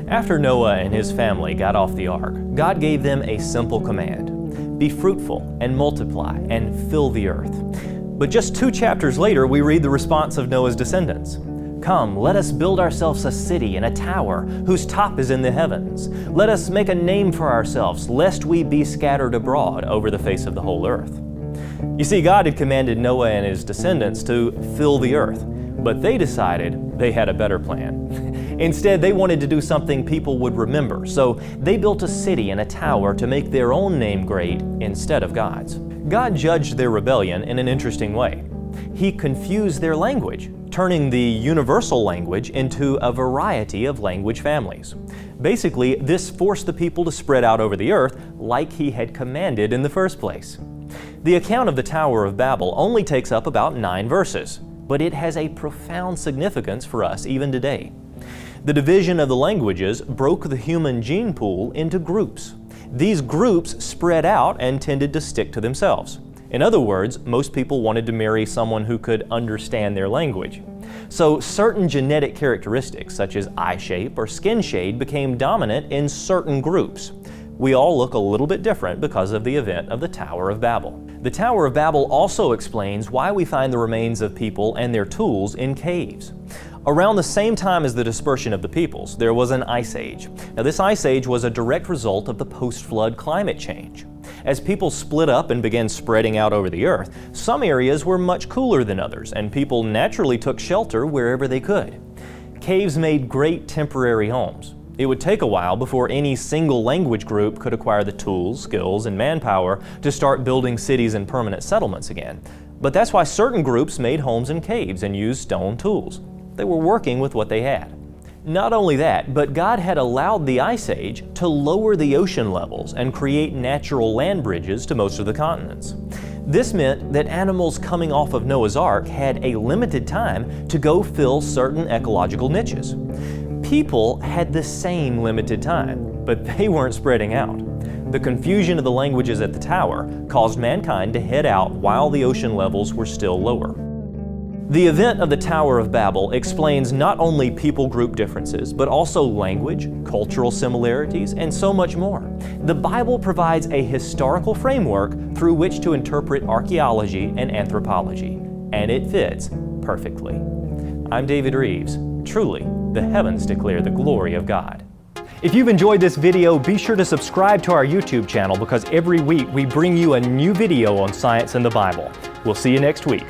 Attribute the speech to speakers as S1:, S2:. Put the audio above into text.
S1: After Noah and his family got off the ark, God gave them a simple command: be fruitful and multiply and fill the earth. But just 2 chapters later, we read the response of Noah's descendants. Come, let us build ourselves a city and a tower whose top is in the heavens. Let us make a name for ourselves, lest we be scattered abroad over the face of the whole earth. You see, God had commanded Noah and his descendants to fill the earth, but they decided they had a better plan. Instead, they wanted to do something people would remember, so they built a city and a tower to make their own name great instead of God's. God judged their rebellion in an interesting way. He confused their language, turning the universal language into a variety of language families. Basically, this forced the people to spread out over the earth like He had commanded in the first place. The account of the Tower of Babel only takes up about 9 verses, but it has a profound significance for us even today. The division of the languages broke the human gene pool into groups. These groups spread out and tended to stick to themselves. In other words, most people wanted to marry someone who could understand their language. So certain genetic characteristics, such as eye shape or skin shade, became dominant in certain groups. We all look a little bit different because of the event of the Tower of Babel. The Tower of Babel also explains why we find the remains of people and their tools in caves. Around the same time as the dispersion of the peoples, there was an ice age. Now, this ice age was a direct result of the post-flood climate change. As people split up and began spreading out over the earth, some areas were much cooler than others, and people naturally took shelter wherever they could. Caves made great temporary homes. It would take a while before any single language group could acquire the tools, skills, and manpower to start building cities and permanent settlements again. But that's why certain groups made homes in caves and used stone tools. They were working with what they had. Not only that, but God had allowed the Ice Age to lower the ocean levels and create natural land bridges to most of the continents. This meant that animals coming off of Noah's Ark had a limited time to go fill certain ecological niches. People had the same limited time, but they weren't spreading out. The confusion of the languages at the tower caused mankind to head out while the ocean levels were still lower. The event of the Tower of Babel explains not only people group differences, but also language, cultural similarities, and so much more. The Bible provides a historical framework through which to interpret archaeology and anthropology, and it fits perfectly. I'm David Reeves. Truly, the heavens declare the glory of God. If you've enjoyed this video, be sure to subscribe to our YouTube channel because every week we bring you a new video on science and the Bible. We'll see you next week.